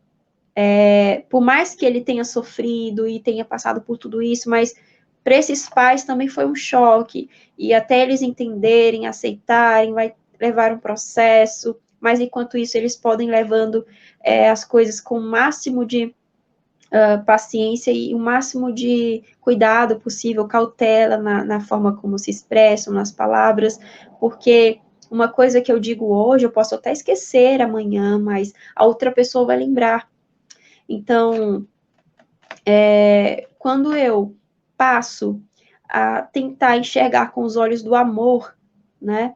B: por mais que ele tenha sofrido e tenha passado por tudo isso, mas para esses pais também foi um choque, e até eles entenderem, aceitarem, vai levar um processo, mas enquanto isso eles podem levando as coisas com o máximo de paciência e o máximo de cuidado possível, cautela na forma como se expressam, nas palavras, porque uma coisa que eu digo hoje, eu posso até esquecer amanhã, mas a outra pessoa vai lembrar. Então, quando eu passo a tentar enxergar com os olhos do amor, né,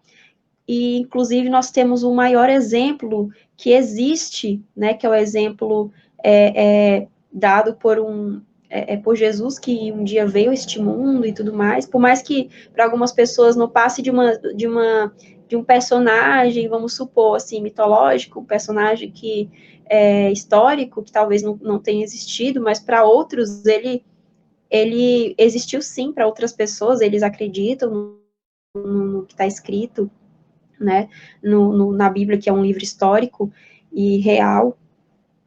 B: e, inclusive, nós temos um maior exemplo que existe, né, que é o exemplo dado por Jesus, que um dia veio a este mundo e tudo mais, por mais que para algumas pessoas não passe de um personagem, vamos supor, assim, mitológico, um personagem que é histórico, que talvez não tenha existido, mas para outros ele existiu sim, para outras pessoas, eles acreditam no que está escrito, né, na Bíblia, que é um livro histórico e real.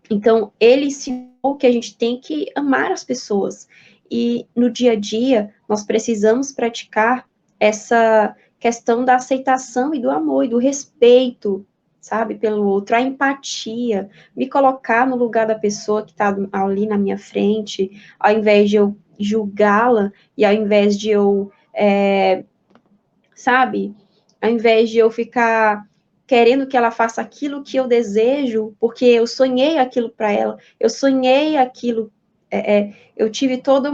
B: Então, ele ensinou que a gente tem que amar as pessoas. E no dia a dia, nós precisamos praticar essa questão da aceitação e do amor e do respeito, sabe, pelo outro, a empatia, me colocar no lugar da pessoa que está ali na minha frente, ao invés de eu julgá-la e ao invés de eu, sabe, ao invés de eu ficar querendo que ela faça aquilo que eu desejo, porque eu sonhei aquilo para ela, eu sonhei aquilo, eu tive todo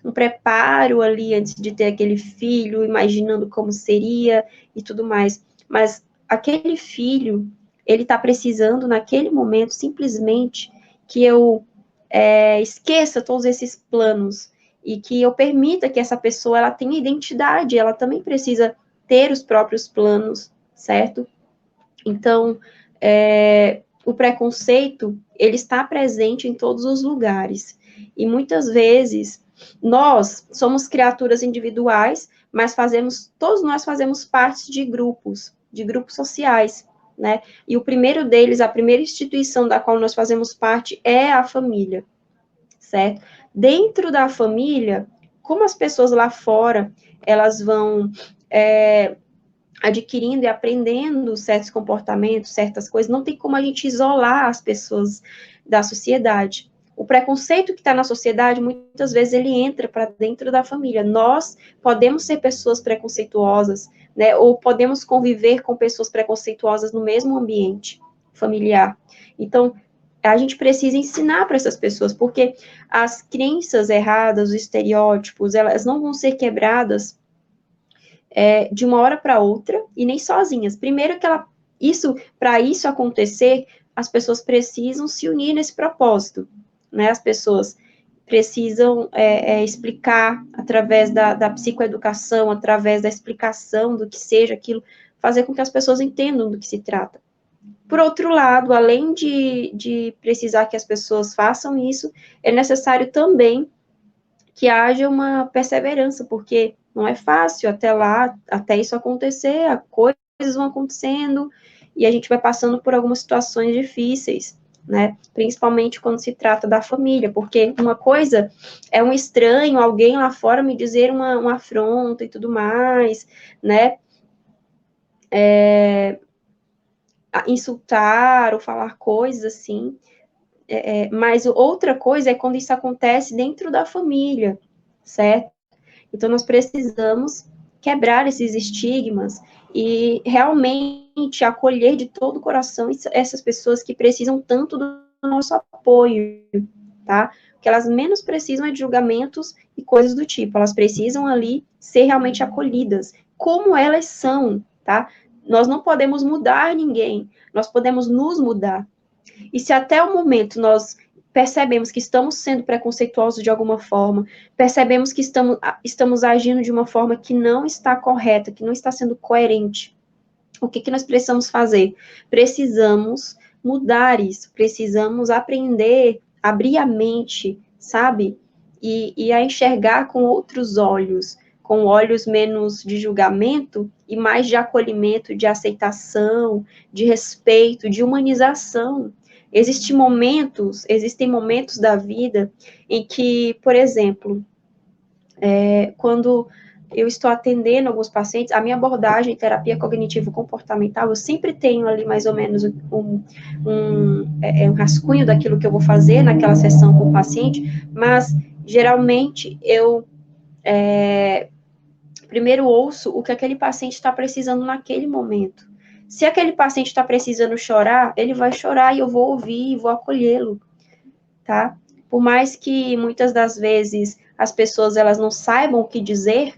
B: um preparo ali antes de ter aquele filho, imaginando como seria e tudo mais, mas aquele filho, ele está precisando naquele momento simplesmente que eu esqueça todos esses planos e que eu permita que essa pessoa ela tenha identidade, ela também precisa ter os próprios planos, certo? Então, o preconceito, ele está presente em todos os lugares. E muitas vezes, nós somos criaturas individuais, mas todos nós fazemos parte de grupos sociais, né? E o primeiro deles, a primeira instituição da qual nós fazemos parte é a família, certo? Dentro da família, como as pessoas lá fora, elas vão adquirindo e aprendendo certos comportamentos, certas coisas, não tem como a gente isolar as pessoas da sociedade. O preconceito que está na sociedade, muitas vezes, ele entra para dentro da família. Nós podemos ser pessoas preconceituosas, né, ou podemos conviver com pessoas preconceituosas no mesmo ambiente familiar. Então, a gente precisa ensinar para essas pessoas, porque as crenças erradas, os estereótipos, elas não vão ser quebradas de uma hora para outra, e nem sozinhas. Primeiro que para isso acontecer, as pessoas precisam se unir nesse propósito, né? As pessoas precisam explicar através da psicoeducação, através da explicação do que seja aquilo, fazer com que as pessoas entendam do que se trata. Por outro lado, além de precisar que as pessoas façam isso, é necessário também que haja uma perseverança, porque não é fácil até lá, até isso acontecer, coisas vão acontecendo, e a gente vai passando por algumas situações difíceis, né? Principalmente quando se trata da família, porque uma coisa é um estranho, alguém lá fora me dizer uma afronta e tudo mais, né? Insultar ou falar coisas assim, mas outra coisa é quando isso acontece dentro da família, certo? Então, nós precisamos quebrar esses estigmas e realmente acolher de todo o coração essas pessoas que precisam tanto do nosso apoio, tá? O que elas menos precisam é de julgamentos e coisas do tipo, elas precisam ali ser realmente acolhidas, como elas são, tá? Nós não podemos mudar ninguém, nós podemos nos mudar. E se até o momento nós percebemos que estamos sendo preconceituosos de alguma forma, percebemos que estamos agindo de uma forma que não está correta, que não está sendo coerente, O que nós precisamos fazer? Precisamos mudar isso, precisamos aprender, abrir a mente, sabe? E a enxergar com outros olhos, com olhos menos de julgamento e mais de acolhimento, de aceitação, de respeito, de humanização. Existem momentos da vida em que, por exemplo, quando eu estou atendendo alguns pacientes, a minha abordagem em terapia cognitivo-comportamental, eu sempre tenho ali mais ou menos um rascunho daquilo que eu vou fazer naquela sessão com o paciente, mas geralmente eu primeiro ouço o que aquele paciente está precisando naquele momento. Se aquele paciente está precisando chorar, ele vai chorar e eu vou ouvir e vou acolhê-lo, tá? Por mais que muitas das vezes as pessoas elas não saibam o que dizer,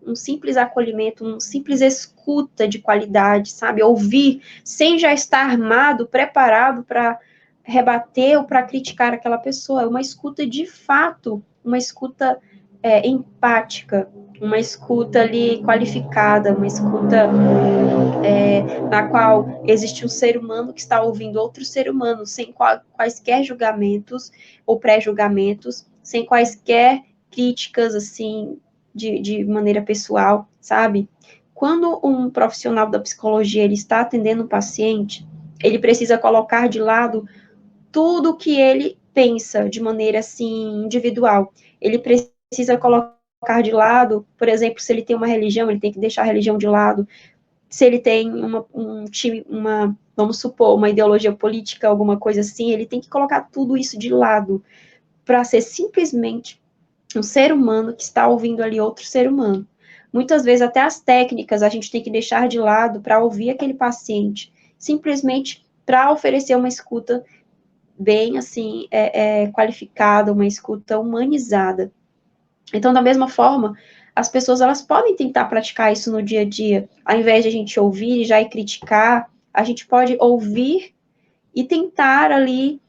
B: um simples acolhimento, um simples escuta de qualidade, sabe? Ouvir sem já estar armado, preparado para rebater ou para criticar aquela pessoa. É uma escuta de fato, uma escuta empática, uma escuta ali qualificada, uma escuta na qual existe um ser humano que está ouvindo outro ser humano, sem quaisquer julgamentos ou pré-julgamentos, sem quaisquer críticas, assim, de maneira pessoal, sabe? Quando um profissional da psicologia ele está atendendo um paciente, ele precisa colocar de lado tudo que ele pensa de maneira, assim, individual. Ele precisa colocar de lado, por exemplo, se ele tem uma religião, ele tem que deixar a religião de lado. Se ele tem vamos supor, uma ideologia política, alguma coisa assim, ele tem que colocar tudo isso de lado para ser simplesmente um ser humano que está ouvindo ali outro ser humano. Muitas vezes até as técnicas a gente tem que deixar de lado para ouvir aquele paciente, simplesmente para oferecer uma escuta bem assim qualificada, uma escuta humanizada. Então, da mesma forma, as pessoas elas podem tentar praticar isso no dia a dia, ao invés de a gente ouvir e já ir criticar, a gente pode ouvir e tentar ali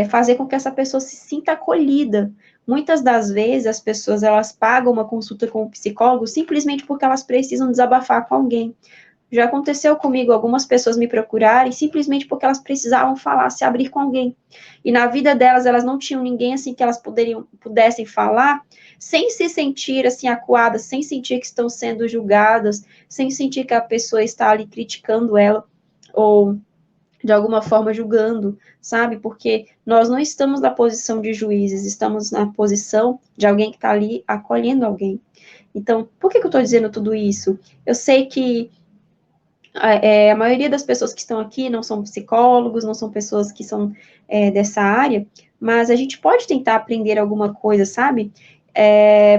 B: fazer com que essa pessoa se sinta acolhida. Muitas das vezes as pessoas elas pagam uma consulta com um psicólogo simplesmente porque elas precisam desabafar com alguém. Já aconteceu comigo algumas pessoas me procurarem simplesmente porque elas precisavam falar, se abrir com alguém. E na vida delas, elas não tinham ninguém assim que elas pudessem falar, sem se sentir assim acuadas, sem sentir que estão sendo julgadas, sem sentir que a pessoa está ali criticando ela ou de alguma forma julgando, sabe? Porque nós não estamos na posição de juízes, estamos na posição de alguém que está ali acolhendo alguém. Então, por que eu estou dizendo tudo isso? Eu sei que a maioria das pessoas que estão aqui não são psicólogos, não são pessoas que são dessa área, mas a gente pode tentar aprender alguma coisa, sabe?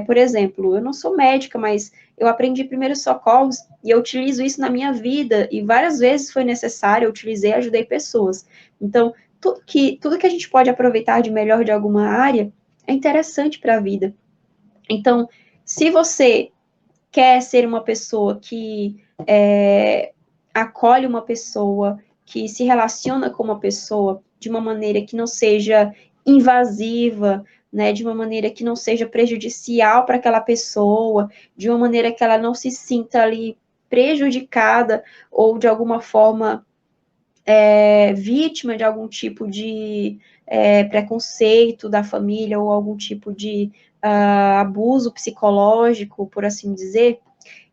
B: Por exemplo, eu não sou médica, mas eu aprendi primeiros socorros e eu utilizo isso na minha vida, e várias vezes foi necessário, eu utilizei e ajudei pessoas. Então, tudo que a gente pode aproveitar de melhor de alguma área é interessante para a vida. Então, se você quer ser uma pessoa que acolhe uma pessoa, que se relaciona com uma pessoa de uma maneira que não seja invasiva, né, de uma maneira que não seja prejudicial para aquela pessoa, de uma maneira que ela não se sinta ali prejudicada ou de alguma forma vítima de algum tipo de preconceito da família ou algum tipo de abuso psicológico, por assim dizer.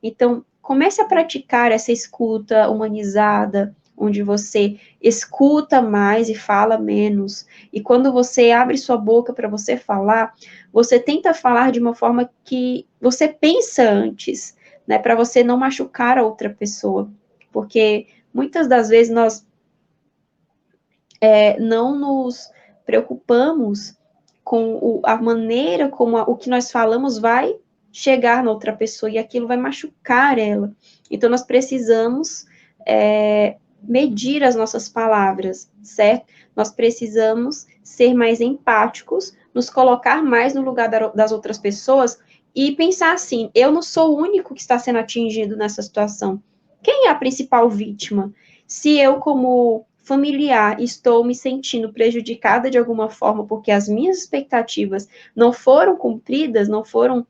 B: Então, comece a praticar essa escuta humanizada, onde você escuta mais e fala menos. E quando você abre sua boca para você falar, você tenta falar de uma forma que você pensa antes, né, para você não machucar a outra pessoa. Porque muitas das vezes nós não nos preocupamos com a maneira como o que nós falamos vai chegar na outra pessoa e aquilo vai machucar ela. Então, nós precisamos medir as nossas palavras, certo? Nós precisamos ser mais empáticos, nos colocar mais no lugar das outras pessoas e pensar assim: eu não sou o único que está sendo atingido nessa situação. Quem é a principal vítima? Se eu, como familiar, estou me sentindo prejudicada de alguma forma porque as minhas expectativas não foram cumpridas, não foram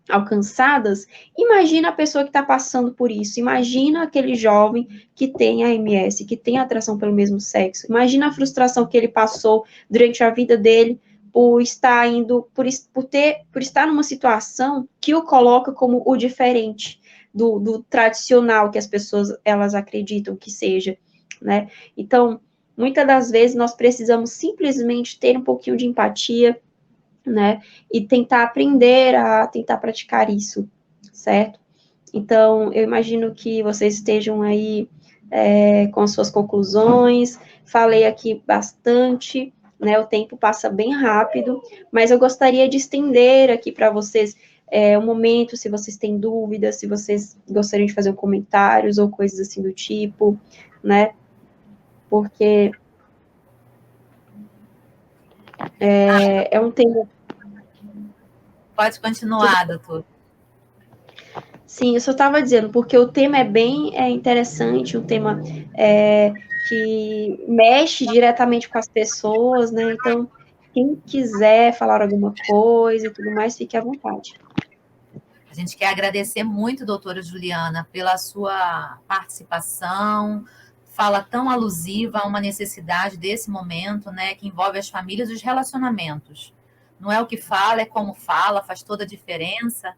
B: alcançadas, imagina a pessoa que está passando por isso, imagina aquele jovem que tem a MS, que tem atração pelo mesmo sexo, imagina a frustração que ele passou durante a vida dele por estar indo, por estar numa situação que o coloca como o diferente do tradicional que as pessoas elas acreditam que seja, né? Então, muitas das vezes nós precisamos simplesmente ter um pouquinho de empatia, né? E tentar aprender a tentar praticar isso, certo? Então, eu imagino que vocês estejam aí com as suas conclusões. Falei aqui bastante, né? O tempo passa bem rápido, mas eu gostaria de estender aqui para vocês um momento, se vocês têm dúvidas, se vocês gostariam de fazer comentários ou coisas assim do tipo, né? Porque é um tema.
A: Pode continuar, doutor.
B: Sim, eu só estava dizendo, porque o tema é bem interessante, um tema que mexe diretamente com as pessoas, né? Então, quem quiser falar alguma coisa e tudo mais, fique à vontade.
A: A gente quer agradecer muito, doutora Juliana, pela sua participação, fala tão alusiva a uma necessidade desse momento, né, que envolve as famílias e os relacionamentos. Não é o que fala, é como fala, faz toda a diferença.